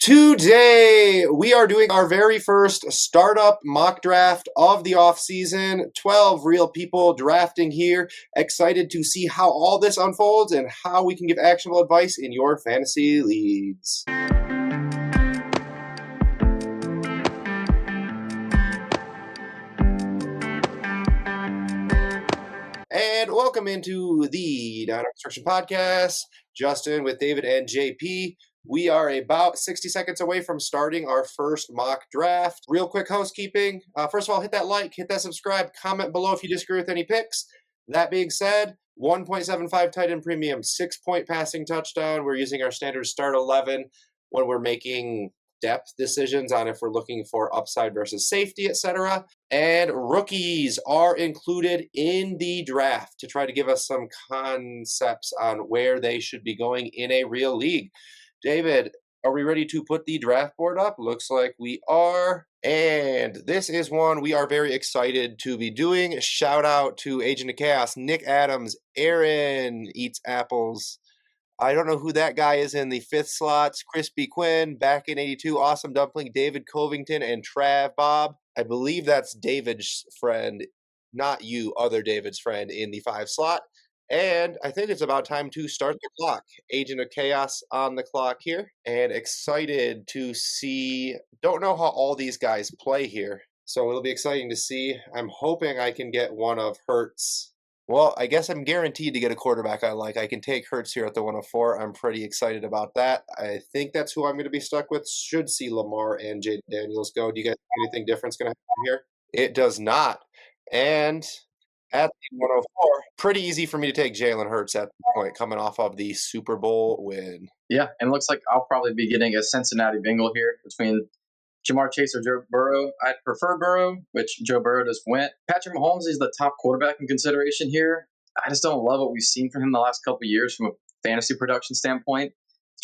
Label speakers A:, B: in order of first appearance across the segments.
A: Today, we are doing our very first startup mock draft of the offseason. 12 real people drafting here. Excited to see how all this unfolds and how we can give actionable advice in your fantasy leagues. And welcome into the Deconstruction Podcast. Justin with David and JP. We are about 60 seconds away from starting our first mock draft. Real quick housekeeping. First of all, hit that like, hit that subscribe, comment below if you disagree with any picks. That being said, 1.75 tight end premium, 6-point passing touchdown. We're using our standard start 11 when we're making depth decisions on if we're looking for upside versus safety, etc. And rookies are included in the draft to try to give us some concepts on where they should be going in a real league. David, are we ready to put the draft board up? Looks like we are. And this is one we are very excited to be doing. Shout out to Agent of Chaos, Nick Adams, Aaron Eats Apples. I don't know who that guy is in the fifth slots. Crispy Quinn, back in 82, Awesome Dumpling, David Covington, and Trav Bob. I believe that's David's friend, not you, other David's friend in the 5 slot. And I think it's about time to start the clock. Agent of Chaos on the clock here. And excited to see, don't know how all these guys play here. So it'll be exciting to see. I'm hoping I can get one of Hurts. Well, I guess I'm guaranteed to get a quarterback I like. I can take Hurts here at the 104. I'm pretty excited about that. I think that's who I'm going to be stuck with. Should see Lamar and Jay Daniels go. Do you guys think anything different's going to happen here? It does not. And at the 104, pretty easy for me to take Jalen Hurts at the point, coming off of the Super Bowl win.
B: Yeah, and it looks like I'll probably be getting a Cincinnati Bengal here between Jamar Chase or Joe Burrow. I'd prefer Burrow, which Joe Burrow just went. Patrick Mahomes is the top quarterback in consideration here. I just don't love what we've seen from him the last couple of years from a fantasy production standpoint.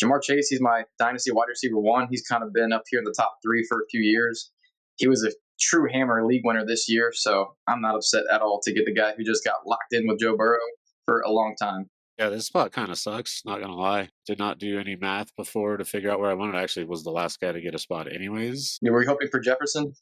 B: Jamar Chase, he's my dynasty wide receiver 1. He's kind of been up here in the top 3 for a few years. He was a true hammer league winner this year, so I'm not upset at all to get the guy who just got locked in with Joe Burrow for a long time.
C: Yeah, this spot kind of sucks, not going to lie. Did not do any math before to figure out where I wanted. Actually, was the last guy to get a spot anyways.
B: Were you hoping for Jefferson?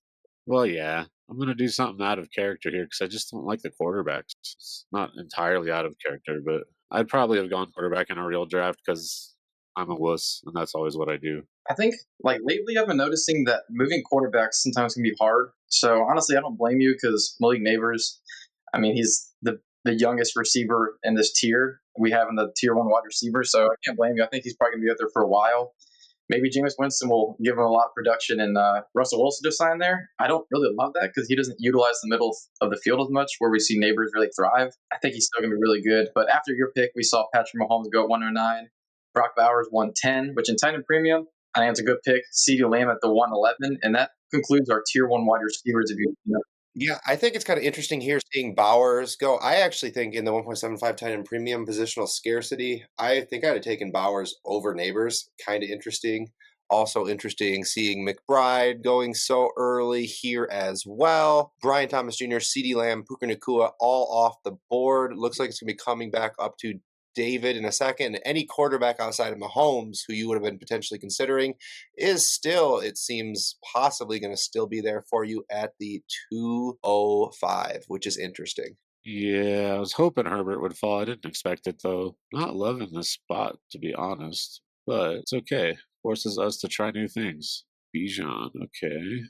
C: Well, yeah. I'm going to do something out of character here because I just don't like the quarterbacks. It's not entirely out of character, but I'd probably have gone quarterback in a real draft because I'm a wuss, and that's always what I do.
B: I think, lately I've been noticing that moving quarterbacks sometimes can be hard. So, honestly, I don't blame you because Malik Neighbors, I mean, he's the youngest receiver in this tier we have in the tier 1 wide receiver, so I can't blame you. I think he's probably going to be out there for a while. Maybe Jameis Winston will give him a lot of production, and Russell Wilson just signed there. I don't really love that because he doesn't utilize the middle of the field as much, where we see Neighbors really thrive. I think he's still going to be really good. But after your pick, we saw Patrick Mahomes go at 109, Brock Bowers 110, which in Titan Premium, I think it's a good pick. CeeDee Lamb at the 111, and that concludes our tier 1 wide receivers. If you know.
A: Yeah, I think it's kind of interesting here seeing Bowers go. I actually think in the 1.75 tight end premium positional scarcity, I think I'd have taken Bowers over Neighbors. Kind of interesting. Also interesting seeing McBride going so early here as well. Brian Thomas Jr., CeeDee Lamb, Puka Nacua all off the board. Looks like it's going to be coming back up to David in a second. Any quarterback outside of Mahomes who you would have been potentially considering is still, it seems, possibly going to still be there for you at the 205, which is interesting.
C: Yeah, I was hoping Herbert would fall. I didn't expect it, though. Not loving this spot, to be honest. But it's okay. Forces us to try new things. Bijan, okay.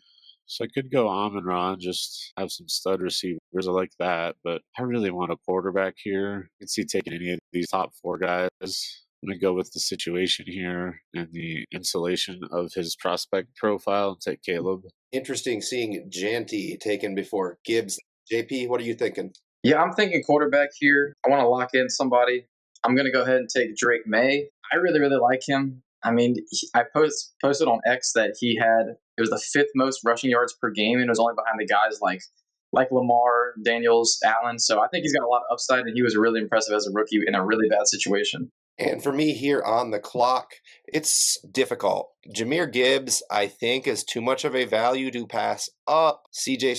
C: So I could go Amon-Ra, just have some stud receivers. I like that, but I really want a quarterback here. I can see taking any of these top 4 guys. I'm going to go with the situation here and the insulation of his prospect profile and take Caleb.
A: Interesting seeing Janty taken before Gibbs. JP, what are you thinking?
B: Yeah, I'm thinking quarterback here. I want to lock in somebody. I'm going to go ahead and take Drake May. I really, really like him. I mean, I posted on X that it was the 5th most rushing yards per game, and it was only behind the guys like Lamar, Daniels, Allen. So I think he's got a lot of upside, and he was really impressive as a rookie in a really bad situation.
A: And for me here on the clock, it's difficult. Jahmyr Gibbs, I think, is too much of a value to pass up. CJ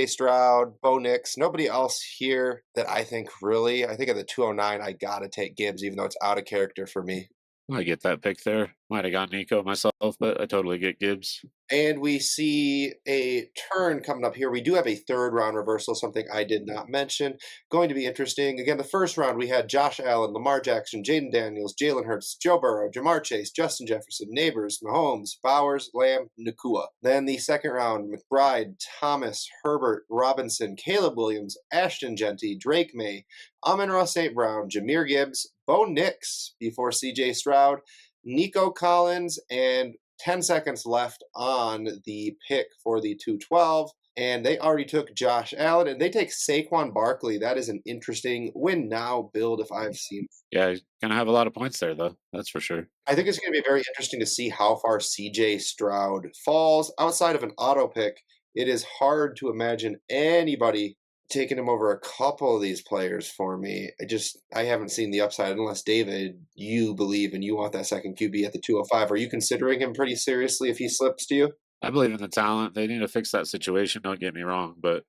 A: Stroud, Bo Nix, nobody else here that I think really. I think at the 209, I got to take Gibbs, even though it's out of character for me.
C: I get that pick there. Might have gone Nico myself, but I totally get Gibbs.
A: And we see a turn coming up here. We do have a third round reversal, something I did not mention. Going to be interesting. Again, the first round, we had Josh Allen, Lamar Jackson, Jaden Daniels, Jalen Hurts, Joe Burrow, Jamar Chase, Justin Jefferson, Neighbors, Mahomes, Bowers, Lamb, Nakua. Then the second round, McBride, Thomas, Herbert, Robinson, Caleb Williams, Ashton Genty, Drake May, Amon-Ra St. Brown, Jameer Gibbs, Bo Nix before CJ Stroud, Nico Collins, and 10 seconds left on the pick for the 212. And they already took Josh Allen, and they take Saquon Barkley. That is an interesting win now build if I've seen.
C: Yeah, he's going to have a lot of points there, though. That's for sure.
A: I think it's going to be very interesting to see how far CJ Stroud falls. Outside of an auto pick, it is hard to imagine anybody taking him over a couple of these players for me. I haven't seen the upside unless, David, you believe and you want that second QB at the 205. Are you considering him pretty seriously if he slips to you?
C: I believe in the talent. They need to fix that situation, don't get me wrong, but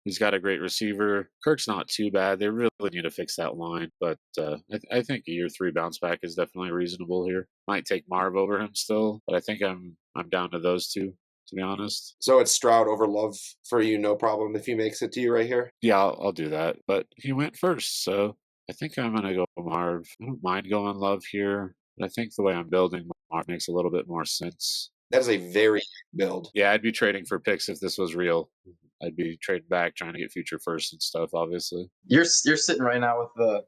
C: he's got a great receiver. Kirk's not too bad. They really need to fix that line, but I think a year 3 bounce back is definitely reasonable here. Might take Marv over him still, but I think I'm down to those two, to be honest.
A: So it's Stroud over Love for you, no problem if he makes it to you right here?
C: Yeah, I'll do that, but he went first, so I think I'm going to go Marv. I don't mind going Love here, but I think the way I'm building Marv makes a little bit more sense.
A: That is a very build.
C: Yeah, I'd be trading for picks if this was real. I'd be trading back, trying to get future first and stuff, obviously.
B: You're sitting right now with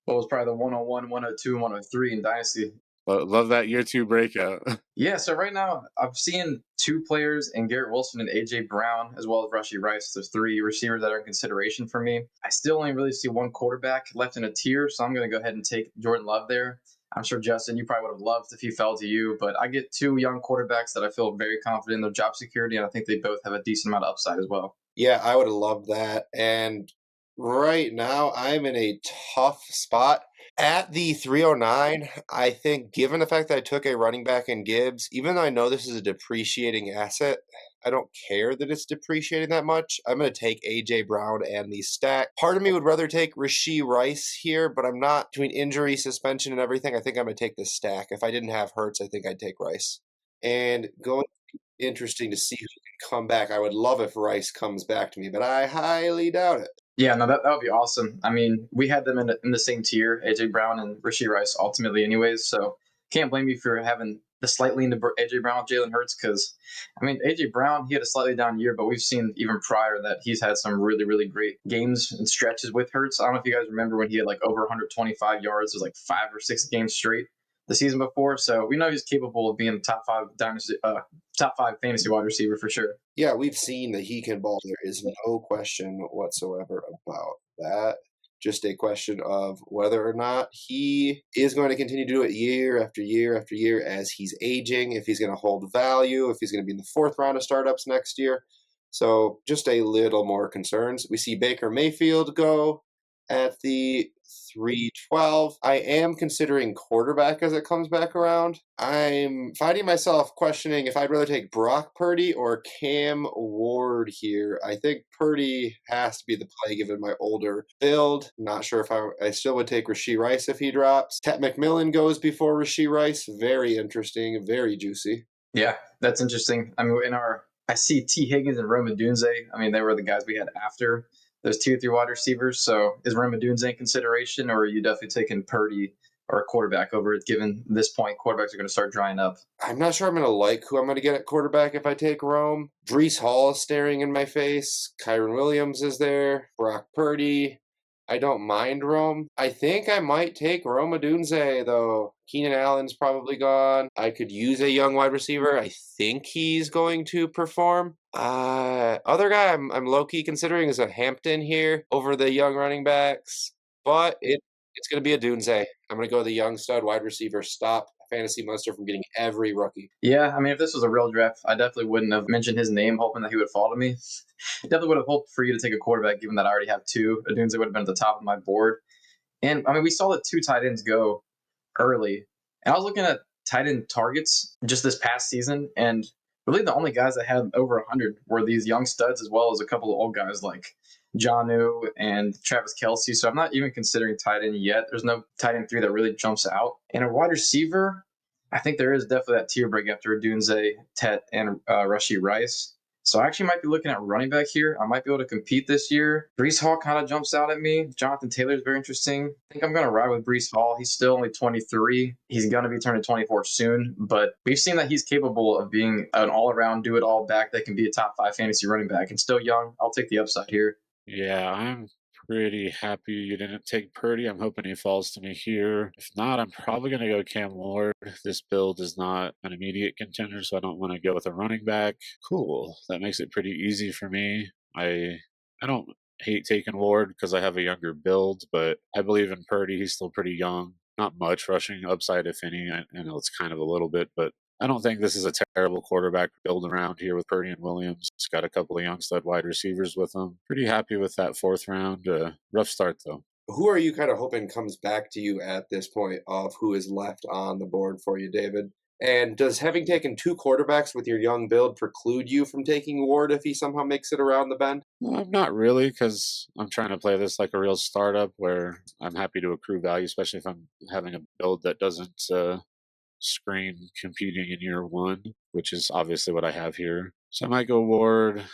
B: what was probably the 101, 102, and 103 in Dynasty.
C: Love that year 2 breakout.
B: Yeah, so right now I'm seeing 2 players in Garrett Wilson and A.J. Brown, as well as Rashee Rice. There's 3 receivers that are in consideration for me. I still only really see 1 quarterback left in a tier, so I'm going to go ahead and take Jordan Love there. I'm sure, Justin, you probably would have loved if he fell to you, but I get 2 young quarterbacks that I feel very confident in their job security, and I think they both have a decent amount of upside as well.
A: Yeah, I would have loved that. And right now, I'm in a tough spot. At the 309, I think, given the fact that I took a running back in Gibbs, even though I know this is a depreciating asset, I don't care that it's depreciating that much. I'm going to take A.J. Brown and the stack. Part of me would rather take Rashee Rice here, but I'm not. Between injury, suspension, and everything, I think I'm going to take the stack. If I didn't have Hurts, I think I'd take Rice. And going interesting to see who can come back. I would love if Rice comes back to me, but I highly doubt it.
B: Yeah, no, that would be awesome. I mean, we had them in the same tier, A.J. Brown and Rashee Rice, ultimately anyways, so can't blame you for having the slightly into A.J. Brown with Jalen Hurts because, I mean, A.J. Brown, he had a slightly down year, but we've seen even prior that he's had some really, really great games and stretches with Hurts. I don't know if you guys remember when he had like over 125 yards. It was like 5 or 6 games straight the season before. So we know he's capable of being the top 5 fantasy wide receiver for sure.
A: Yeah, we've seen that he can ball. There is no question whatsoever about that. Just a question of whether or not he is going to continue to do it year after year after year as he's aging, if he's going to hold value, if he's going to be in the 4th round of startups next year. So just a little more concerns. We see Baker Mayfield go at the 312. I am considering quarterback as it comes back around. I'm finding myself questioning if I'd rather take Brock Purdy or Cam Ward here. I think Purdy has to be the play given my older build. I'm not sure if I still would take Rashee Rice if he drops. Tet McMillan goes before Rashee Rice. Very interesting, very juicy.
B: Yeah, that's interesting. I mean, I see T. Higgins and Rome Odunze. I mean, they were the guys we had after those 2 or 3 wide receivers. So is Rome Odunze in consideration, or are you definitely taking Purdy or a quarterback over it, given this point quarterbacks are going to start drying up?
A: I'm not sure I'm going to like who I'm going to get at quarterback if I take Rome. Breece Hall is staring in my face. Kyron Williams is there. Brock Purdy. I don't mind Rome. I think I might take Rome Odunze, though. Keenan Allen's probably gone. I could use a young wide receiver. I think he's going to perform. Other guy I'm low-key considering is a Hampton here over the young running backs. But it's going to be a Odunze. I'm going to go the young stud wide receiver. Stop Fantasy Monster from getting every rookie.
B: Yeah, I mean, if this was a real draft, I definitely wouldn't have mentioned his name, hoping that he would fall to me. Definitely would have hoped for you to take a quarterback, given that I already have 2. Odunze would have been at the top of my board. And, I mean, we saw the 2 tight ends go early. And I was looking at tight end targets just this past season, and really the only guys that had over 100 were these young studs, as well as a couple of old guys like Jonnu and Travis Kelce. So I'm not even considering tight end yet. There's no tight end 3 that really jumps out. And a wide receiver, I think there is definitely that tier break after Dunze, Tet, and Rushy Rice. So I actually might be looking at running back here. I might be able to compete this year. Brees Hall kind of jumps out at me. Jonathan Taylor is very interesting. I think I'm going to ride with Brees Hall. He's still only 23. He's going to be turning 24 soon, but we've seen that he's capable of being an all-around, do-it-all back that can be a top 5 fantasy running back. And still young. I'll take the upside here.
C: Yeah, I'm pretty happy you didn't take Purdy. I'm hoping he falls to me here. If not, I'm probably going to go Cam Ward. This build is not an immediate contender, so I don't want to go with a running back. Cool. That makes it pretty easy for me. I don't hate taking Ward because I have a younger build, but I believe in Purdy. He's still pretty young. Not much rushing upside, if any. I know it's kind of a little bit, but I don't think this is a terrible quarterback to build around here with Purdy and Williams. He's got a couple of young stud wide receivers with him. Pretty happy with that 4th round. Rough start, though.
A: Who are you kind of hoping comes back to you at this point of who is left on the board for you, David? And does having taken 2 quarterbacks with your young build preclude you from taking Ward if he somehow makes it around the bend?
C: Well, I'm not really, because I'm trying to play this like a real startup where I'm happy to accrue value, especially if I'm having a build that doesn't screen competing in year 1, which is obviously what I have here. So I might go Ward.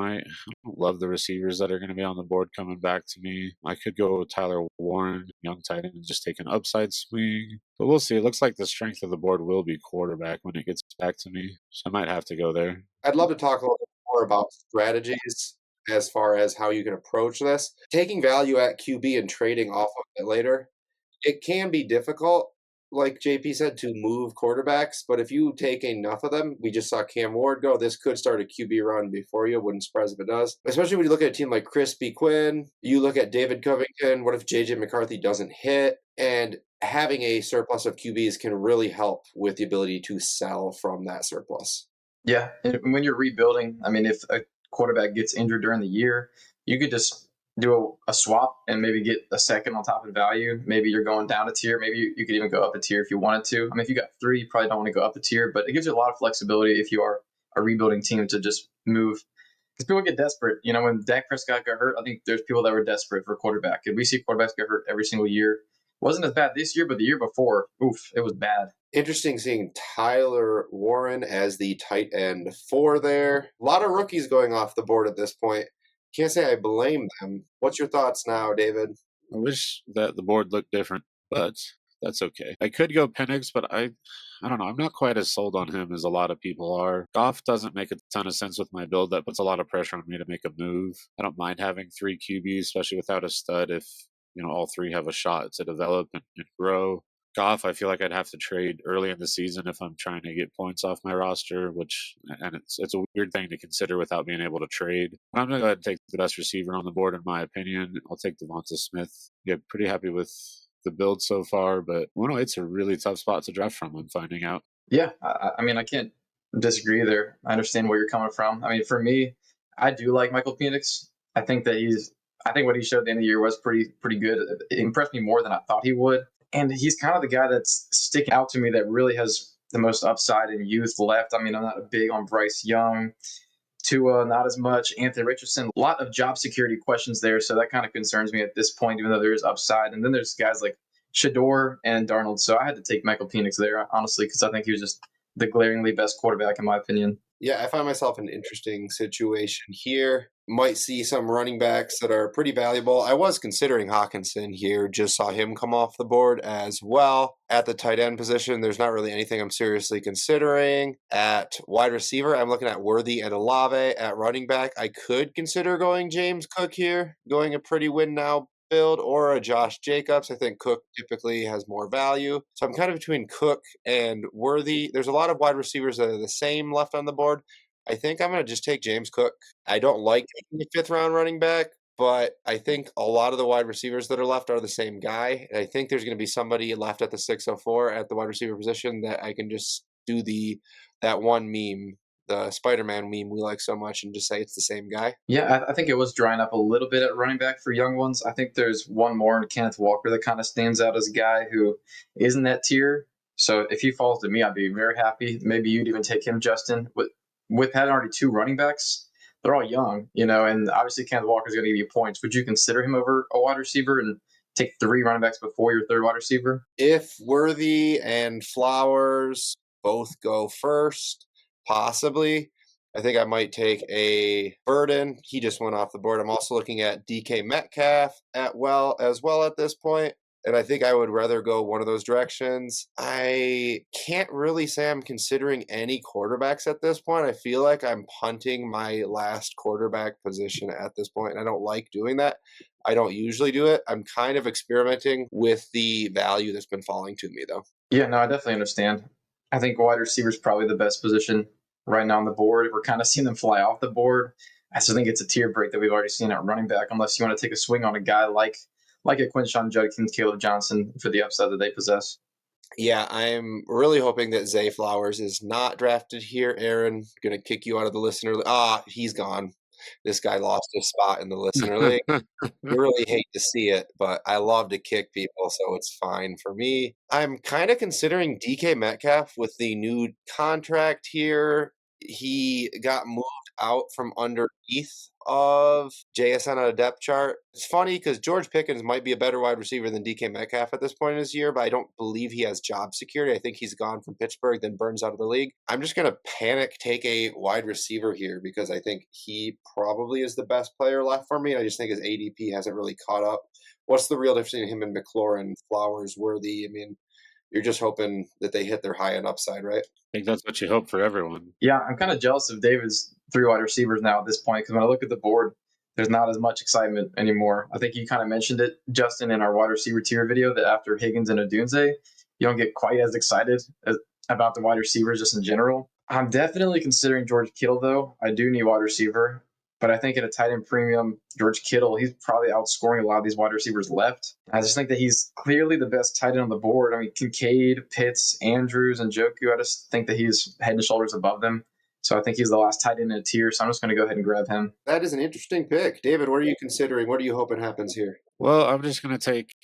C: I don't love the receivers that are going to be on the board coming back to me. I could go with Tyler Warren, young tight end, and just take an upside swing. But we'll see. It looks like the strength of the board will be quarterback when it gets back to me. So I might have to go there.
A: I'd love to talk a little bit more about strategies as far as how you can approach this. Taking value at QB and trading off of it later, it can be difficult, like JP said, to move quarterbacks. But if you take enough of them, we just saw Cam Ward go. This could start a QB run before you. Wouldn't surprise if it does. Especially when you look at a team like Crispy Quinn. You look at David Covington. What if JJ McCarthy doesn't hit? And having a surplus of QBs can really help with the ability to sell from that surplus.
B: Yeah, and when you're rebuilding, I mean, if a quarterback gets injured during the year, you could just do a swap and maybe get a second on top of the value. Maybe you're going down a tier. Maybe you could even go up a tier if you wanted to. I mean, if you got 3, you probably don't want to go up a tier, but it gives you a lot of flexibility if you are a rebuilding team to just move. Because people get desperate. You know, when Dak Prescott got hurt, I think there's people that were desperate for a quarterback. And we see quarterbacks get hurt every single year. It wasn't as bad this year, but the year before, oof, it was bad.
A: Interesting seeing Tyler Warren as the tight end 4 there. A lot of rookies going off the board at this point. Can't say I blame them. What's your thoughts now, David?
C: I wish that the board looked different, but that's okay. I could go Penix, but I don't know. I'm not quite as sold on him as a lot of people are. Goff doesn't make a ton of sense with my build. That puts a lot of pressure on me to make a move. I don't mind having 3 QBs, especially without a stud, if all 3 have a shot to develop and grow. Goff, I feel like I'd have to trade early in the season if I'm trying to get points off my roster, and it's a weird thing to consider without being able to trade. I'm going to go ahead and take the best receiver on the board, in my opinion. I'll take Devonta Smith. Yeah, pretty happy with the build so far, but 108's a really tough spot to draft from, I'm finding out.
B: Yeah, I mean, I can't disagree there. I understand where you're coming from. I mean, for me, I do like Michael Penix. I think what he showed at the end of the year was pretty good. It impressed me more than I thought he would. And he's kind of the guy that's sticking out to me that really has the most upside in youth left. I mean, I'm not big on Bryce Young. Tua, not as much. Anthony Richardson, a lot of job security questions there. So that kind of concerns me at this point, even though there is upside. And then there's guys like Shador and Darnold. So I had to take Michael Penix there, honestly, because I think he was just the glaringly best quarterback, in my opinion.
A: Yeah, I find myself in an interesting situation here. Might see some running backs that are pretty valuable. I was considering Hawkinson here, just saw him come off the board as well. At the tight end position, there's not really anything I'm seriously considering. At wide receiver, I'm looking at Worthy and Olave. At running back, I could consider going James Cook here, going a pretty win now build, or a Josh Jacobs. I think Cook typically has more value. So I'm kind of between Cook and Worthy. There's a lot of wide receivers that are the same left on the board. I think I'm going to just take James Cook. I don't like taking the 5th round running back, but I think a lot of the wide receivers that are left are the same guy. And I think there's going to be somebody left at the 604 at the wide receiver position that I can just do that one meme, the Spider-Man meme we like so much, and just say it's the same guy.
B: Yeah, I think it was drying up a little bit at running back for young ones. I think there's one more in Kenneth Walker that kind of stands out as a guy who is in that tier. So if he falls to me, I'd be very happy. Maybe you'd even take him, Justin. With having already 2 running backs, they're all young, and obviously Kenneth Walker's going to give you points. Would you consider him over a wide receiver? And take 3 running backs before your third wide receiver?
A: If Worthy and Flowers both go first, possibly. I think I might take a Burden. He just went off the board. I'm also looking at DK Metcalf as well at this point. And I think I would rather go one of those directions. I can't really say I'm considering any quarterbacks at this point. I feel like I'm punting my last quarterback position at this point, and I don't like doing that. I don't usually do it. I'm kind of experimenting with the value that's been falling to me, though.
B: Yeah, no, I definitely understand. I think wide receiver is probably the best position right now on the board. We're kind of seeing them fly off the board. I still think it's a tier break that we've already seen at running back, unless you want to take a swing on a guy like a Quinshon Judkins, Caleb Johnson for the upside that they possess.
A: Yeah, I'm really hoping that Zay Flowers is not drafted here. Aaron, gonna kick you out of the listener. He's gone. This guy lost his spot in the listener league. You really hate to see it, but I love to kick people, so it's fine for me. I'm kind of considering DK Metcalf with the new contract here. He got moved out from underneath of JSN on a depth chart. It's funny because George Pickens might be a better wide receiver than DK Metcalf at this point in his year, but I don't believe he has job security. I think he's gone from Pittsburgh, then burns out of the league. I'm just going to panic take a wide receiver here because I think he probably is the best player left for me. And I just think his ADP hasn't really caught up. What's the real difference between him and McLaurin, Flowers, Worthy? I mean, you're just hoping that they hit their high end upside, right?
C: I think that's what you hope for everyone.
B: Yeah, I'm kind of jealous of David's 3 wide receivers now at this point because when I look at the board, there's not as much excitement anymore. I think you kind of mentioned it, Justin, in our wide receiver tier video that after Higgins and Odunze, you don't get quite as excited about the wide receivers just in general. I'm definitely considering George Kittle, though. I do need wide receiver, but I think at a tight end premium, George Kittle, he's probably outscoring a lot of these wide receivers left. I just think that he's clearly the best tight end on the board. I mean, Kincaid, Pitts, Andrews, and Joku, I just think that he's head and shoulders above them. So I think he's the last tight end in a tier, so I'm just going to go ahead and grab him.
A: That is an interesting pick. David, what are you considering? What are you hoping happens here?
C: Well, I'm just going to take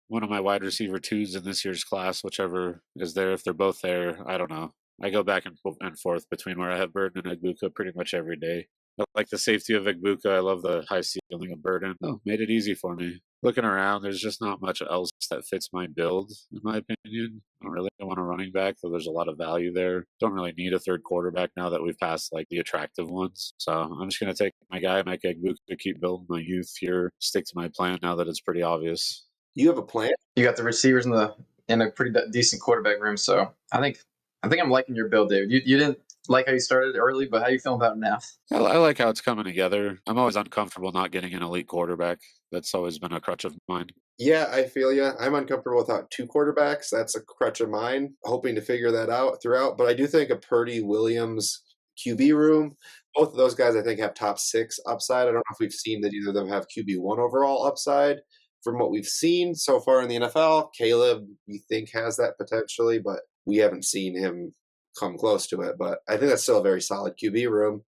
C: one of my wide receiver twos in this year's class, whichever is there. If they're both there, I don't know. I go back and forth between where I have Burden and Egbuka pretty much every day. I like the safety of Egbuka. I love the high ceiling of Burden. Oh, made it easy for me. Looking around, there's just not much else that fits my build, in my opinion. I don't really want a running back, though there's a lot of value there. Don't really need a third quarterback now that we've passed like the attractive ones. So I'm just going to take my guy, Mike Egbuka, to keep building my youth here, stick to my plan now that it's pretty obvious.
A: You have a plan?
B: You got the receivers in a pretty decent quarterback room, so I think I'm liking your build, David. You didn't like how you started early, but how you feeling about it now?
C: I like how it's coming together. I'm always uncomfortable not getting an elite quarterback. That's always been a crutch of mine.
A: Yeah, I feel you. I'm uncomfortable without 2 quarterbacks. That's a crutch of mine, hoping to figure that out throughout. But I do think a Purdy Williams QB room, both of those guys I think have top 6 upside. I don't know if we've seen that either of them have QB1 overall upside. From what we've seen so far in the NFL, Caleb, you think has that potentially, but we haven't seen him come close to it. But I think that's still a very solid QB room.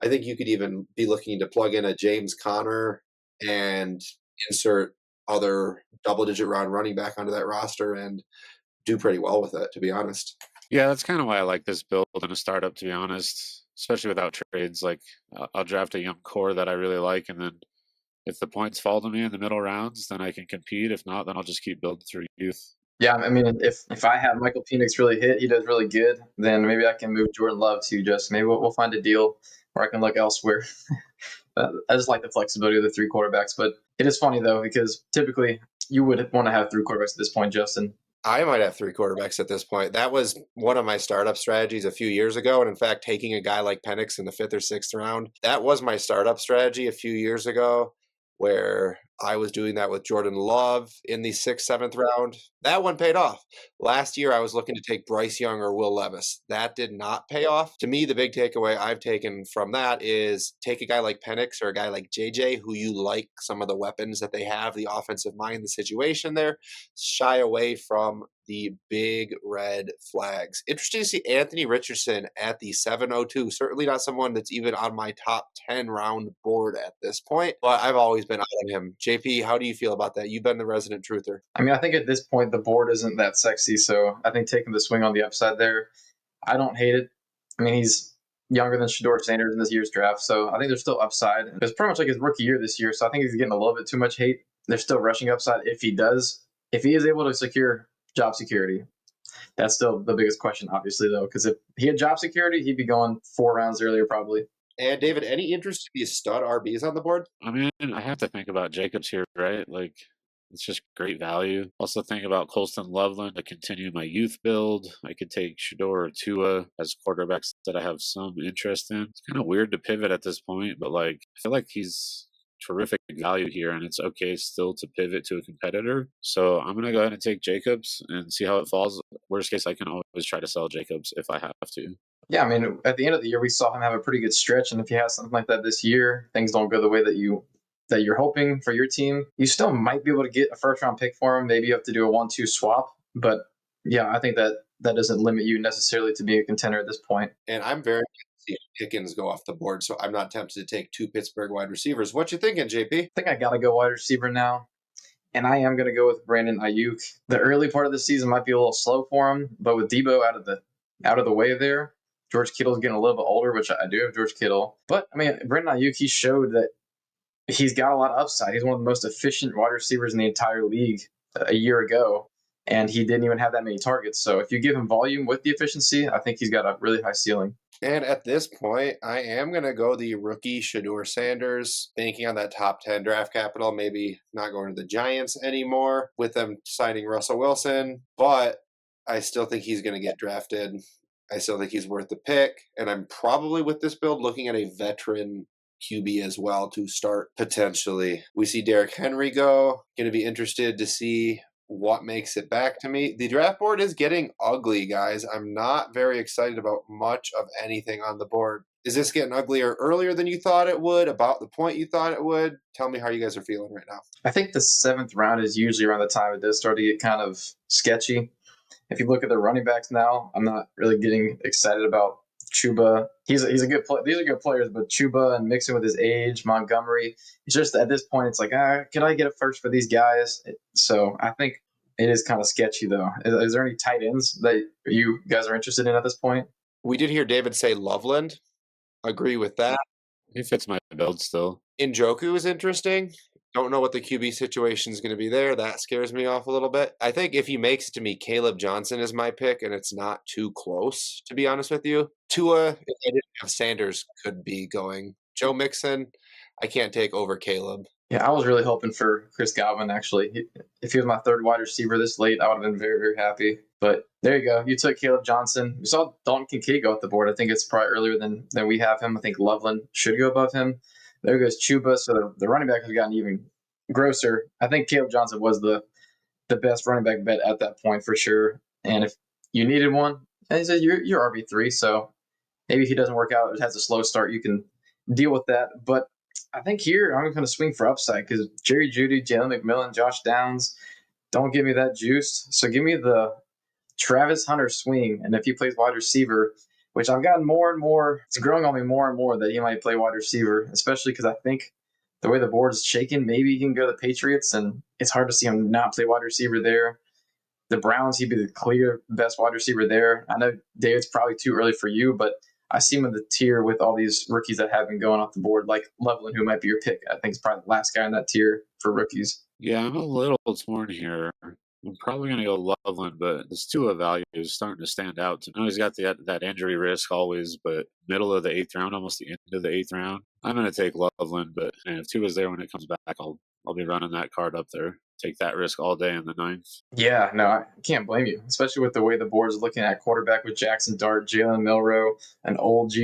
A: I think you could even be looking to plug in a James Conner and insert other double-digit round running back onto that roster and do pretty well with it, to be honest.
C: Yeah, that's kind of why I like this build in a startup, to be honest, especially without trades. Like, I'll draft a young core that I really like, and then if the points fall to me in the middle rounds, then I can compete. If not, then I'll just keep building through youth.
B: Yeah, I mean, if I have Michael Penix really hit, he does really good, then maybe I can move Jordan Love to just maybe we'll find a deal where I can look elsewhere. I just like the flexibility of the 3 quarterbacks. But it is funny, though, because typically you would want to have 3 quarterbacks at this point, Justin.
A: I might have 3 quarterbacks at this point. That was one of my startup strategies a few years ago. And in fact, taking a guy like Penix in the 5th or 6th round, that was my startup strategy a few years ago, where I was doing that with Jordan Love in the 6th, 7th round. That one paid off. Last year, I was looking to take Bryce Young or Will Levis. That did not pay off. To me, the big takeaway I've taken from that is take a guy like Penix or a guy like JJ, who you like some of the weapons that they have, the offensive mind, the situation there. Shy away from the big red flags. Interesting to see Anthony Richardson at the 702. Certainly not someone that's even on my top 10 round board at this point, but I've always been out on him. JP, how do you feel about that? You've been the resident truther.
B: I mean, I think at this point, the board isn't that sexy. So I think taking the swing on the upside there, I don't hate it. I mean, he's younger than Shador Sanders in this year's draft. So I think there's still upside. It's pretty much like his rookie year this year. So I think he's getting a little bit too much hate. there's still rushing upside if he does. If he is able to secure job security, that's still the biggest question, obviously, though, because if he had job security, he'd be going 4 rounds earlier probably.
A: And David, any interest in these stud RBs on the board?
C: I mean, I have to think about Jacobs here, right? Like, it's just great value. Also think about Colston Loveland to continue my youth build. I could take Shador or Tua as quarterbacks that I have some interest in. It's kind of weird to pivot at this point, but like I feel like he's terrific value here, and it's okay still to pivot to a competitor. So I'm gonna go ahead and take Jacobs and see how it falls. Worst case, I can always try to sell Jacobs if I have to.
B: Yeah, I mean, at the end of the year, we saw him have a pretty good stretch, and if he has something like that this year, things don't go the way that you're hoping for your team, you still might be able to get a first round pick for him. Maybe you have to do a 1-2 swap, but yeah, I think that doesn't limit you necessarily to being a contender at this point.
A: And I'm very tempted to see Pickens go off the board, so I'm not tempted to take 2 Pittsburgh wide receivers. What you thinking, JP?
B: I think I got to go wide receiver now, and I am going to go with Brandon Ayuk. The early part of the season might be a little slow for him, but with Debo out of the way there, George Kittle's getting a little bit older, which I do have George Kittle. But I mean, Brandon Ayuk, he showed that he's got a lot of upside. He's one of the most efficient wide receivers in the entire league a year ago, and he didn't even have that many targets. So if you give him volume with the efficiency, I think he's got a really high ceiling.
A: And at this point, I am going to go the rookie Shador Sanders, banking on that top 10 draft capital, maybe not going to the Giants anymore with them signing Russell Wilson, but I still think he's going to get drafted. I still think he's worth the pick, and I'm probably with this build looking at a veteran QB as well to start potentially. We see Derrick Henry go. Going to be interested to see what makes it back to me. The draft board is getting ugly, guys. I'm not very excited about much of anything on the board. Is this getting uglier earlier than you thought it would, about the point you thought it would? Tell me how you guys are feeling right now.
B: I think the 7th round is usually around the time it does start to get kind of sketchy. If you look at the running backs now, I'm not really getting excited about Chuba. He's a good player. These are good players, but Chuba and mixing with his age, Montgomery, it's just at this point, it's like, can I get a first for these guys? So I think it is kind of sketchy, though. Is there any tight ends that you guys are interested in at this point?
A: We did hear David say Loveland. Agree with that.
C: He fits my build still.
A: Njoku is interesting. Don't know what the QB situation is going to be there. That scares me off a little bit. I think if he makes it to me, Caleb Johnson is my pick, and it's not too close, to be honest with you. Tua, if I didn't have Sanders, could be going. Joe Mixon, I can't take over Caleb.
B: Yeah, I was really hoping for Chris Godwin, actually. If he was my 3rd wide receiver this late, I would have been very, very happy. But there you go. You took Caleb Johnson. We saw Dalton Kincaid go off the board. I think it's probably earlier than we have him. I think Loveland should go above him. There goes Chuba. So the running back has gotten even grosser. I think Caleb Johnson was the best running back bet at that point for sure. And if you needed one, he said you're RB3. So maybe if he doesn't work out, it has a slow start, you can deal with that. But I think here I'm going to swing for upside because Jerry Jeudy, Jalen McMillan, Josh Downs don't give me that juice. So give me the Travis Hunter swing. And if he plays wide receiver, which I've gotten more and more, it's growing on me more and more that he might play wide receiver, especially because I think the way the board is shaken, maybe he can go to the Patriots, and it's hard to see him not play wide receiver there. The Browns, he'd be the clear best wide receiver there. I know, David's probably too early for you, but I see him in the tier with all these rookies that have been going off the board, like Loveland, who might be your pick. I think he's probably the last guy in that tier for rookies.
C: Yeah, I'm a little torn here. I'm probably going to go Loveland, but this Tua value is starting to stand out. I know he's got that injury risk always, but middle of the 8th round, almost the end of the 8th round, I'm going to take Loveland. But if Tua's there when it comes back, I'll be running that card up there. Take that risk all day in the 9th.
B: Yeah, no, I can't blame you, especially with the way the board is looking at quarterback with Jackson Dart, Jalen Milroe, and old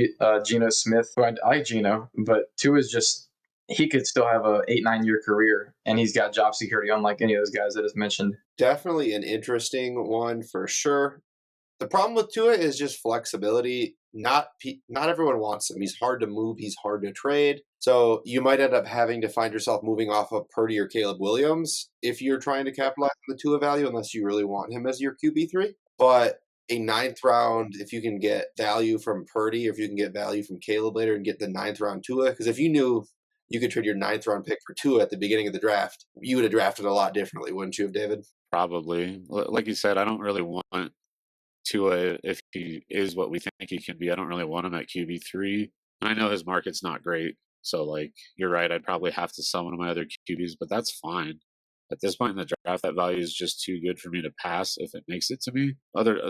B: Geno Smith. Who I like Geno, but Tua's just, he could still have a 8-9 year career, and he's got job security unlike any of those guys that is mentioned.
A: Definitely an interesting one for sure. The problem with Tua is just flexibility. Not everyone wants him. He's hard to move. He's hard to trade. So you might end up having to find yourself moving off of Purdy or Caleb Williams if you're trying to capitalize on the Tua value, unless you really want him as your QB3. But a 9th round, if you can get value from Purdy, or if you can get value from Caleb later and get the 9th round Tua, because if you knew you could trade your 9th round pick for Tua at the beginning of the draft, you would have drafted a lot differently, wouldn't you have, David?
C: Probably. Like you said, I don't really want Tua if he is what we think he can be. I don't really want him at QB3. I know his market's not great. So, like, you're right. I'd probably have to sell one of my other QBs, but that's fine. At this point in the draft, that value is just too good for me to pass if it makes it to me.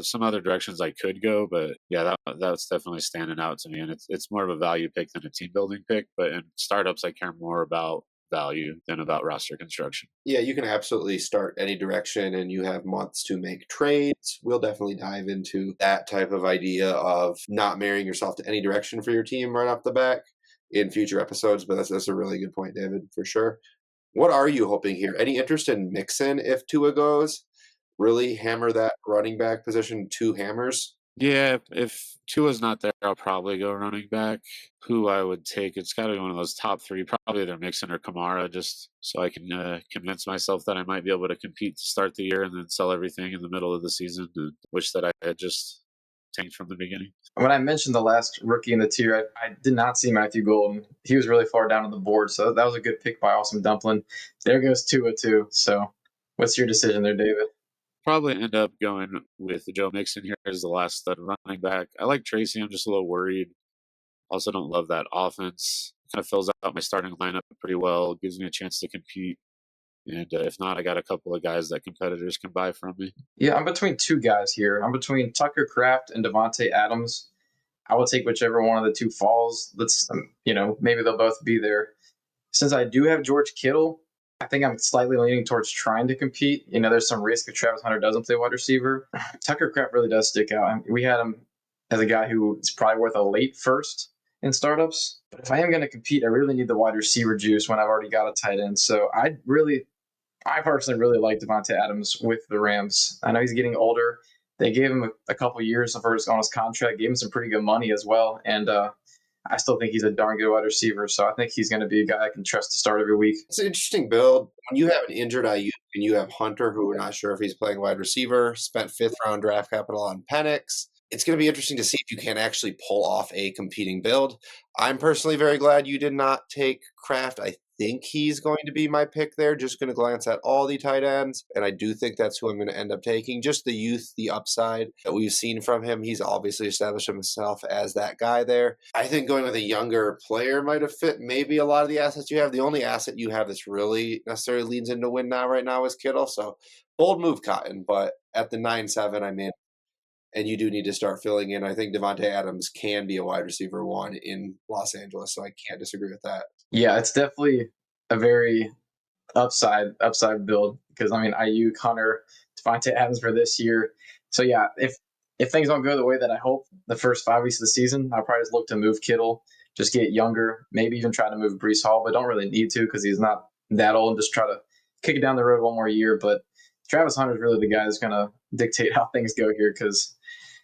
C: Some other directions I could go, but yeah, that's definitely standing out to me, and it's more of a value pick than a team building pick. But in startups, I care more about value than about roster construction.
A: Yeah, you can absolutely start any direction and you have months to make trades. We'll definitely dive into that type of idea of not marrying yourself to any direction for your team right off the bat in future episodes, but that's a really good point, David, for sure. What are you hoping here? Any interest in Mixon if Tua goes? Really hammer that running back position, two hammers?
C: Yeah, if Tua's not there, I'll probably go running back. Who I would take, it's got to be one of those top three, probably either Mixon or Kamara, just so I can convince myself that I might be able to compete to start the year and then sell everything in the middle of the season and wish that I had just tanked from the beginning.
B: When I mentioned the last rookie in the tier, I did not see Matthew Golden. He was really far down on the board, so that was a good pick by Awesome Dumpling. There goes Tua too. So what's your decision there, David?
C: Probably end up going with Joe Mixon here as the last stud running back. I like Tracy. I'm just a little worried. Also, don't love that offense. Kind of fills out my starting lineup pretty well. Gives me a chance to compete. And if not, I got a couple of guys that competitors can buy from me.
B: Yeah, I'm between two guys here. I'm between Tucker Kraft and Devontae Adams. I will take whichever one of the two falls. Let's, maybe they'll both be there. Since I do have George Kittle, I think I'm slightly leaning towards trying to compete. There's some risk if Travis Hunter doesn't play wide receiver. Tucker Kraft really does stick out. We had him as a guy who is probably worth a late first in startups. But if I am going to compete, I really need the wide receiver juice when I've already got a tight end. So I personally really like Devontae Adams with the Rams. I know he's getting older. They gave him a couple years on his contract, gave him some pretty good money as well. And I still think he's a darn good wide receiver. So I think he's going to be a guy I can trust to start every week.
A: It's an interesting build. When you have an injured IU and you have Hunter, who we're not sure if he's playing wide receiver, spent fifth-round draft capital on Penix, it's going to be interesting to see if you can actually pull off a competing build. I'm personally very glad you did not take Kraft. I think he's going to be my pick there. Just going to glance at all the tight ends, and I do think that's who I'm going to end up taking. Just the youth, the upside that we've seen from him. He's obviously established himself as that guy there. I think going with a younger player might have fit maybe a lot of the assets you have. The only asset you have that's really necessarily leans into win now right now is Kittle. So bold move, Cotton, but at the 9-7, I'm in. And you do need to start filling in. I think Devontae Adams can be a wide receiver one in Los Angeles, so I can't disagree with that.
B: Yeah, it's definitely a very upside build because IU, Hunter, Devontae Adams for this year. So yeah, if things don't go the way that I hope the first 5 weeks of the season, I'll probably just look to move Kittle, just get younger, maybe even try to move Breece Hall, but don't really need to because he's not that old, and just try to kick it down the road one more year. But Travis Hunter is really the guy that's going to dictate how things go here because,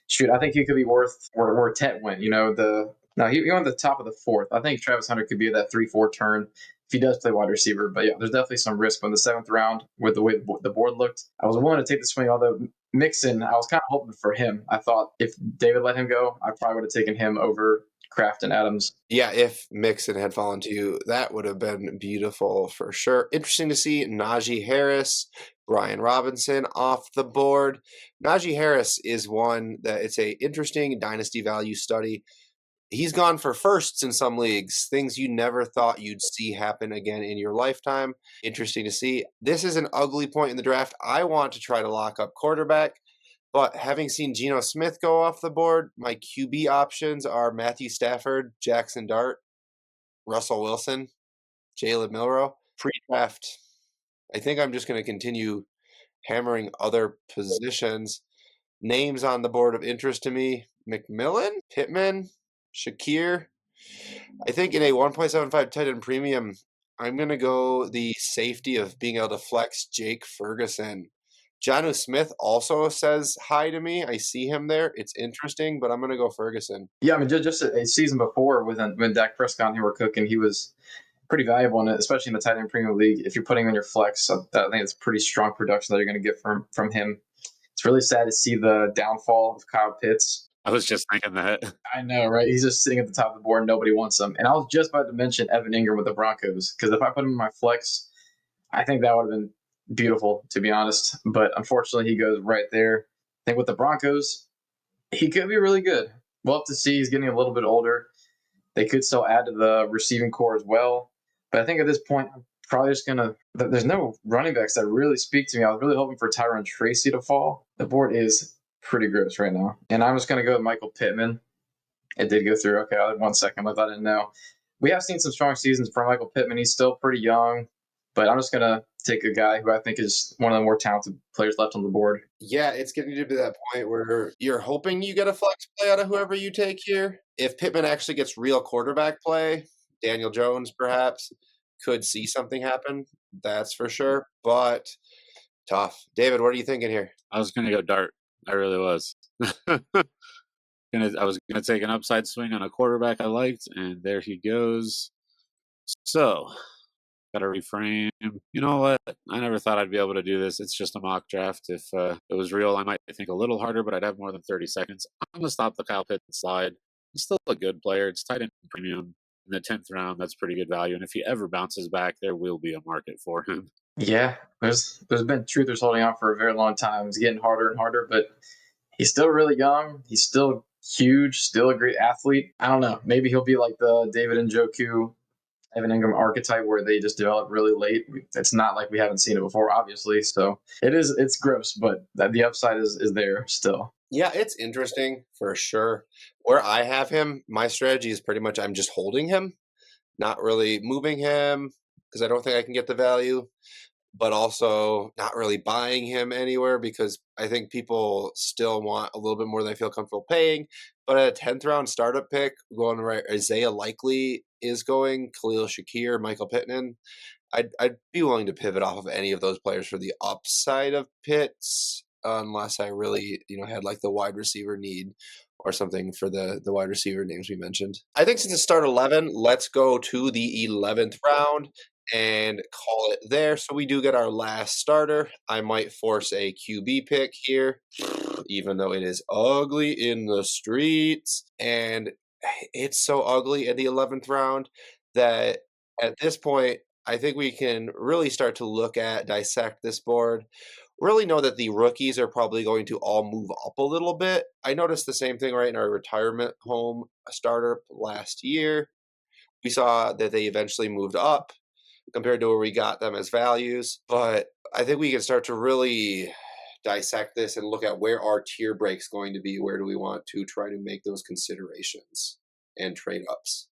B: shoot, I think he could be worth where Tet went. He went at the top of the fourth. I think Travis Hunter could be at that 3-4 turn if he does play wide receiver. But yeah, there's definitely some risk. But in the seventh round, with the way the board looked, I was willing to take the swing. Although Mixon, I was kind of hoping for him. I thought if David let him go, I probably would have taken him over Kraft and Adams.
A: Yeah, if Mixon had fallen to you, that would have been beautiful for sure. Interesting to see Najee Harris, Brian Robinson off the board. Najee Harris is one that it's a interesting dynasty value study. He's gone for firsts in some leagues, things you never thought you'd see happen again in your lifetime. Interesting to see. This is an ugly point in the draft. I want to try to lock up quarterback, but having seen Geno Smith go off the board, my QB options are Matthew Stafford, Jackson Dart, Russell Wilson, Jalen Milroe. Pre-draft, I think I'm just going to continue hammering other positions. Names on the board of interest to me: McMillan, Pittman, Shakir. I think in a 1.75 tight end premium, I'm going to go the safety of being able to flex Jake Ferguson. Jonnu Smith also says hi to me. I see him there. It's interesting, but I'm going to go Ferguson.
B: Yeah, just a season before when Dak Prescott and him were cooking, he was pretty valuable in it, especially in the tight end premium league. If you're putting him in your flex, I think it's pretty strong production that you're going to get from him. It's really sad to see the downfall of Kyle Pitts.
C: I was just thinking that.
B: I know, right? He's just sitting at the top of the board. Nobody wants him. And I was just about to mention Evan Ingram with the Broncos because if I put him in my flex, I think that would have been beautiful, to be honest. But unfortunately, he goes right there. I think with the Broncos, he could be really good. We'll have to see. He's getting a little bit older. They could still add to the receiving core as well. But I think at this point, probably just gonna. There's no running backs that really speak to me. I was really hoping for Tyron Tracy to fall. The board is pretty gross right now, and I'm just gonna go with Michael Pittman. It did go through. Okay, I had 1 second left. I didn't know. We have seen some strong seasons from Michael Pittman. He's still pretty young, but I'm just gonna take a guy who I think is one of the more talented players left on the board.
A: Yeah, it's getting to be that point where you're hoping you get a flex play out of whoever you take here. If Pittman actually gets real quarterback play, Daniel Jones perhaps could see something happen. That's for sure. But tough. David, what are you thinking here?
C: I was gonna go dart. I really was. I was gonna take an upside swing on a quarterback I liked, and there he goes. So, gotta reframe. You know what? I never thought I'd be able to do this. It's just a mock draft. If it was real, I might think a little harder, but I'd have more than 30 seconds. I'm gonna stop the Kyle Pitts slide. He's still a good player. It's tight end premium in the 10th round. That's pretty good value. And if he ever bounces back, there will be a market for him.
B: Yeah, there's been truthers holding on for a very long time. It's getting harder and harder, but he's still really young. He's still huge, still a great athlete. I don't know. Maybe he'll be like the David Njoku, Evan Ingram archetype where they just develop really late. It's not like we haven't seen it before, obviously. So it's gross, but the upside is there still.
A: Yeah, it's interesting for sure. Where I have him, my strategy is pretty much I'm just holding him, not really moving him because I don't think I can get the value, but also not really buying him anywhere because I think people still want a little bit more than I feel comfortable paying. But at a 10th round startup pick, going right, Isaiah Likely is going, Khalil Shakir, Michael Pittman. I'd be willing to pivot off of any of those players for the upside of Pitts, unless I really, had like the wide receiver need or something for the wide receiver names we mentioned. I think since it's start 11, let's go to the 11th round and call it there. So we do get our last starter. I might force a QB pick here, even though it is ugly in the streets. And it's so ugly in the 11th round that at this point, I think we can really start to look at, dissect this board, really know that the rookies are probably going to all move up a little bit. I noticed the same thing right in our retirement home starter last year. We saw that they eventually moved up compared to where we got them as values. But I think we can start to really dissect this and look at where our tier break's going to be. Where do we want to try to make those considerations and trade ups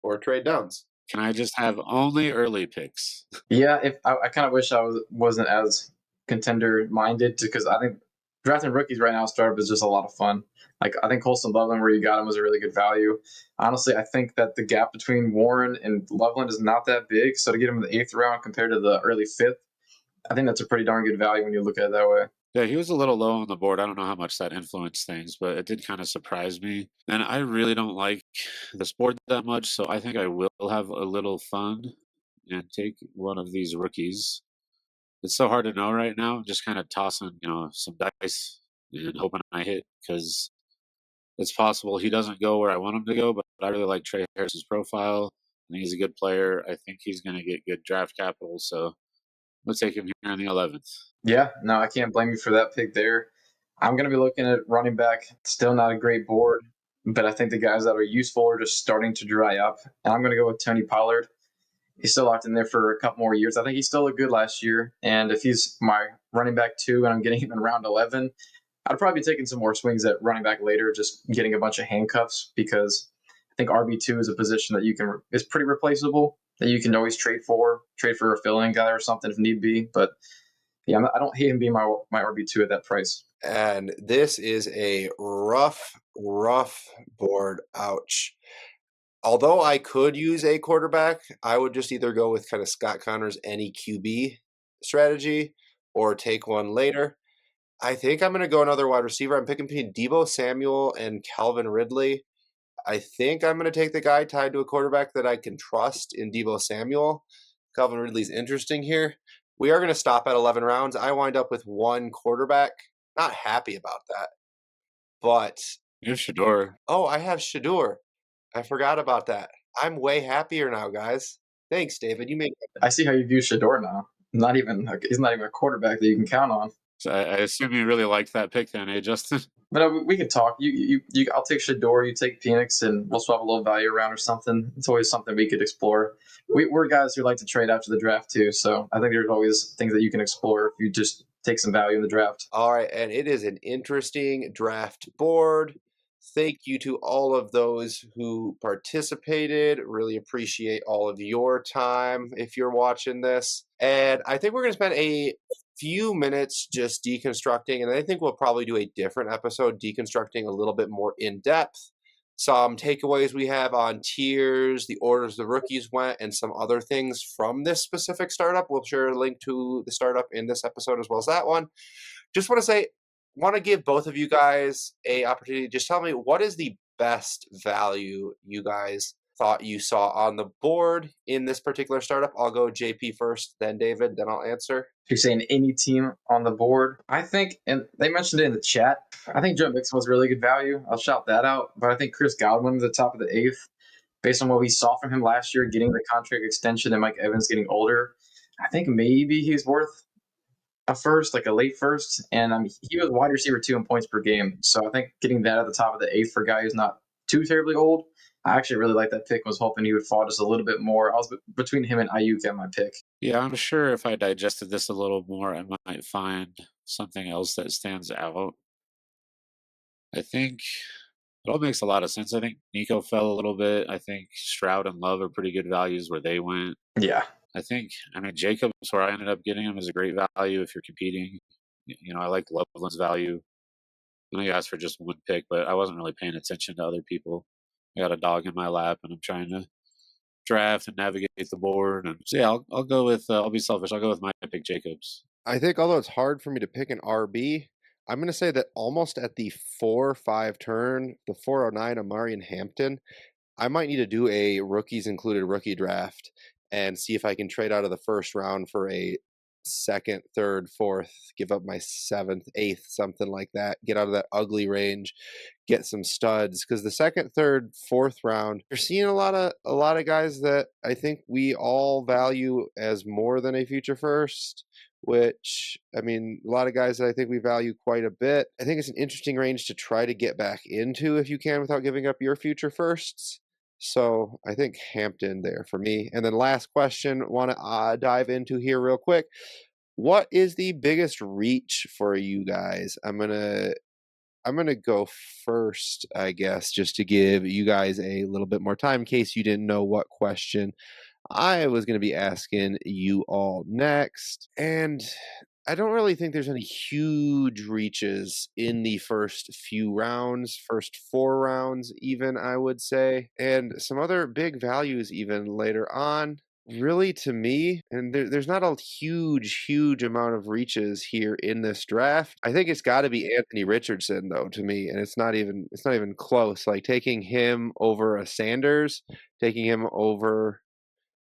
A: or trade downs?
C: Can I just have only early picks?
B: Yeah, if I kind of wish I wasn't as contender minded because I think drafting rookies right now startup is just a lot of fun. Like I think Colston Loveland, where you got him, was a really good value. Honestly, I think that the gap between Warren and Loveland is not that big. So to get him in the 8th round compared to the early 5th, I think that's a pretty darn good value when you look at it that way.
C: Yeah, he was a little low on the board. I don't know how much that influenced things, but it did kind of surprise me. And I really don't like this board that much, so I think I will have a little fun and take one of these rookies. It's so hard to know right now. I'm just kind of tossing, some dice and hoping I hit because it's possible he doesn't go where I want him to go, but I really like Trey Harris's profile. I think he's a good player. I think he's going to get good draft capital, so we'll take him here in the 11th.
B: Yeah, no, I can't blame you for that pick there. I'm going to be looking at running back. Still not a great board, but I think the guys that are useful are just starting to dry up. And I'm going to go with Tony Pollard. He's still locked in there for a couple more years. I think he still looked good last year. And if he's my running back 2 and I'm getting him in round 11, I'd probably be taking some more swings at running back later, just getting a bunch of handcuffs because I think RB2 is a position that is pretty replaceable, that you can always trade for a fill-in guy or something if need be. But yeah, I don't hate him being my RB2 at that price.
A: And this is a rough board. Ouch. Although I could use a quarterback, I would just either go with kind of Scott Connor's any QB strategy or take one later. I think I'm going to go another wide receiver. I'm picking between Deebo Samuel and Calvin Ridley. I think I'm going to take the guy tied to a quarterback that I can trust in Deebo Samuel. Calvin Ridley's interesting here. We are going to stop at 11 rounds. I wind up with one quarterback. Not happy about that. But
C: you have Shador.
A: Oh, I have Shador. I forgot about that. I'm way happier now, guys. Thanks, David. You made.
B: I see how you view Shador now. He's not even a quarterback that you can count on.
C: So I assume you really liked that pick then, eh, Justin?
B: But we can talk. I'll take Shador. You take Phoenix, and we'll swap a little value around or something. It's always something we could explore. We're guys who like to trade after the draft too, so I think there's always things that you can explore if you just take some value in the draft.
A: All right, and it is an interesting draft board. Thank you to all of those who participated. Really appreciate all of your time if you're watching this. And I think we're going to spend a few minutes just deconstructing, and I think we'll probably do a different episode deconstructing a little bit more in depth. Some takeaways we have on tiers, the orders the rookies went, and some other things from this specific startup. We'll share a link to the startup in this episode as well as that one. Just want to give both of you guys a opportunity. Just tell me, what is the best value you guys thought you saw on the board in this particular startup? I'll go JP first, then David, then I'll answer.
B: If you're saying any team on the board, I think, and they mentioned it in the chat, I think Joe Mixon was really good value. I'll shout that out. But I think Chris Godwin was the top of the eighth, based on what we saw from him last year, getting the contract extension and Mike Evans getting older. I think maybe he's worth a first, like a late first. And he was wide receiver 2 in points per game. So I think getting that at the top of the eighth for a guy who's not too terribly old, I actually really like that pick. Was hoping he would fall just a little bit more. I was between him and Ayuk at my pick.
C: Yeah, I'm sure if I digested this a little more, I might find something else that stands out. I think it all makes a lot of sense. I think Nico fell a little bit. I think Stroud and Love are pretty good values where they went.
B: Yeah.
C: I mean, Jacobs, where I ended up getting him, is a great value if you're competing. I like Loveland's value. I know you asked for just one pick, but I wasn't really paying attention to other people. I got a dog in my lap, and I'm trying to draft and navigate the board. And so, yeah, I'll go with, I'll be selfish. I'll go with my pick, Jacobs.
A: I think, although it's hard for me to pick an RB, I'm going to say that almost at the 4-5 turn, the 409 Amari and Hampton, I might need to do a rookies included rookie draft and see if I can trade out of the first round for a second, third, fourth, give up my seventh, eighth, something like that, get out of that ugly range, get some studs. Because the second, third, fourth round, you're seeing a lot of guys that I think we all value as more than a future first. Which, I mean, a lot of guys that I think we value quite a bit. I think it's an interesting range to try to get back into if you can without giving up your future firsts. So I think Hampton there for me. And then last question, want to dive into here real quick. What is the biggest reach for you guys? I'm gonna go first, I guess, just to give you guys a little bit more time in case you didn't know what question I was going to be asking you all next. And I don't really think there's any huge reaches in the first few rounds, first 4 rounds, even, I would say. And some other big values even later on. Really, to me, and there's not a huge amount of reaches here in this draft. I think it's got to be Anthony Richardson, though, to me, and it's not even close. Like taking him over a Sanders, taking him over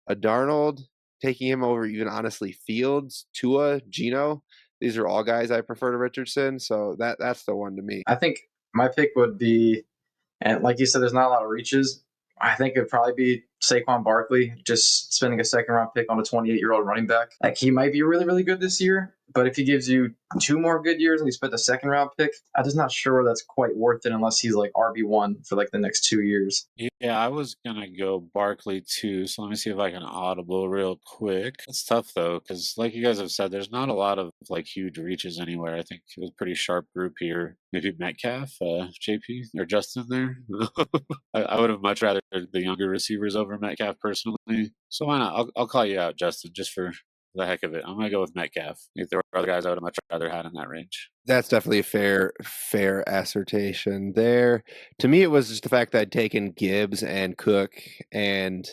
A: a Darnold, taking him over even honestly Fields, Tua, Geno. These are all guys I prefer to Richardson, so that's the one to me.
B: I think my pick would be, and like you said, there's not a lot of reaches. I think it'd probably be Saquon Barkley, just spending a second round pick on a 28-year-old running back. Like he might be really, really good this year, but if he gives you 2 more good years and you spent the second round pick, I'm just not sure that's quite worth it unless he's like RB1 for like the next 2 years.
C: Yeah, I was gonna go Barkley too. So let me see if I can audible real quick. It's tough though, because like you guys have said, there's not a lot of like huge reaches anywhere. I think it was a pretty sharp group here. Maybe Metcalf, JP or Justin there. I would have much rather the younger receivers over Metcalf personally. So why not? I'll call you out, Justin, just for the heck of it. I'm gonna go with Metcalf. If there were other guys I would have much rather had in that range.
A: That's definitely a fair assertion there. To me, it was just the fact that I'd taken Gibbs and Cook, and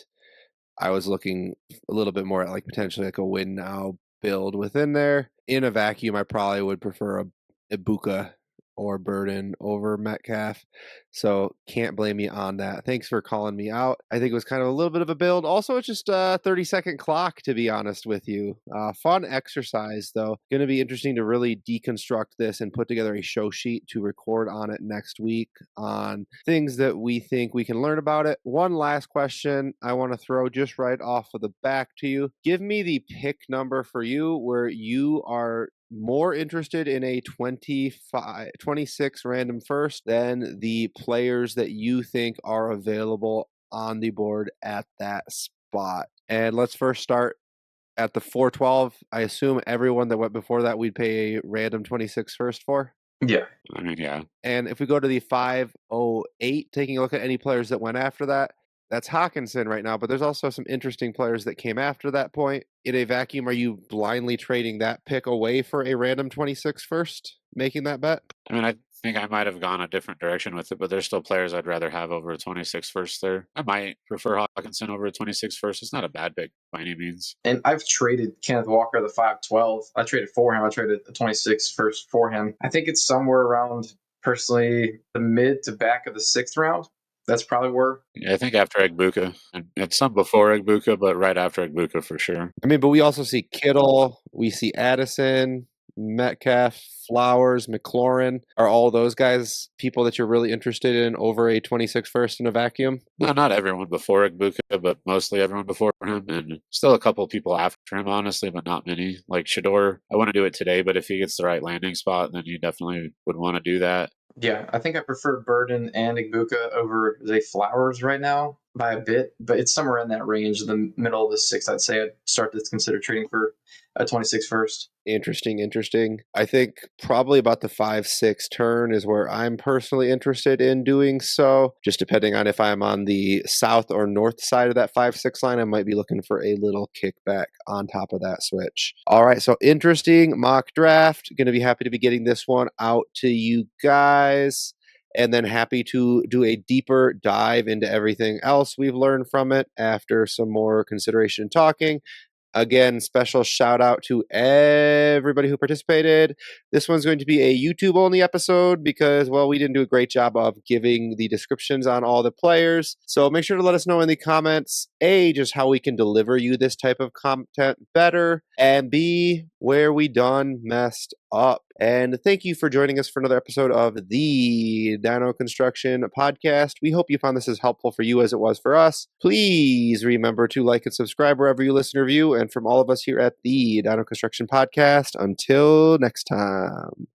A: I was looking a little bit more at like potentially like a win now build within there. In a vacuum, I probably would prefer a Ibuka or Burden over Metcalf. So can't blame me on that. Thanks for calling me out. I think it was kind of a little bit of a build. Also, it's just a 30-second clock, to be honest with you. Fun exercise, though. Going to be interesting to really deconstruct this and put together a show sheet to record on it next week on things that we think we can learn about it. One last question I want to throw just right off of the back to you. Give me the pick number for you where you are more interested in a 26 random first than the players that you think are available on the board at that spot. And let's first start at the 412. I assume everyone that went before that we'd pay a random 26 first for.
B: Yeah.
C: I mean, yeah.
A: And if we go to the 508, taking a look at any players that went after that, that's Hawkinson right now, but there's also some interesting players that came after that point. In a vacuum, are you blindly trading that pick away for a random 26 first, making that bet?
C: I mean, I think I might have gone a different direction with it, but there's still players I'd rather have over a 26 first there. I might prefer Hawkinson over a 26 first. It's not a bad pick by any means.
B: And I've traded Kenneth Walker, the 512. I traded for him. I traded the 26 first for him. I think it's somewhere around, personally, the mid to back of the 6th round. That's probably where.
C: Yeah, I think after Egbuka. And it's some before Egbuka, but right after Egbuka for sure.
A: I mean, but we also see Kittle, we see Addison, Metcalf, Flowers, McLaurin. Are all those guys people that you're really interested in over a 26 first in a vacuum?
C: No, not everyone before Egbuka, but mostly everyone before him. And still a couple of people after him, honestly, but not many. Like Shador, I want to do it today, but if he gets the right landing spot, then you definitely would want to do that.
B: Yeah, I think I prefer Burden and Igbuka over Zay Flowers right now by a bit, but it's somewhere in that range, the middle of the 6th. I'd say I'd start to consider trading for a 26 first.
A: Interesting. I think probably about the 5-6 turn is where I'm personally interested in doing so. Just depending on if I'm on the south or north side of that 5-6 line, I might be looking for a little kickback on top of that switch. All right, so interesting mock draft. Going to be happy to be getting this one out to you guys. And then happy to do a deeper dive into everything else we've learned from it after some more consideration and talking. Again, special shout out to everybody who participated. This one's going to be a YouTube only episode because, well, we didn't do a great job of giving the descriptions on all the players. So make sure to let us know in the comments, A, just how we can deliver you this type of content better, and B, where we done messed up. And thank you for joining us for another episode of the Dino Construction Podcast. We hope you found this as helpful for you as it was for us. Please remember to like and subscribe wherever you listen or view. And from all of us here at the Dino Construction Podcast, until next time.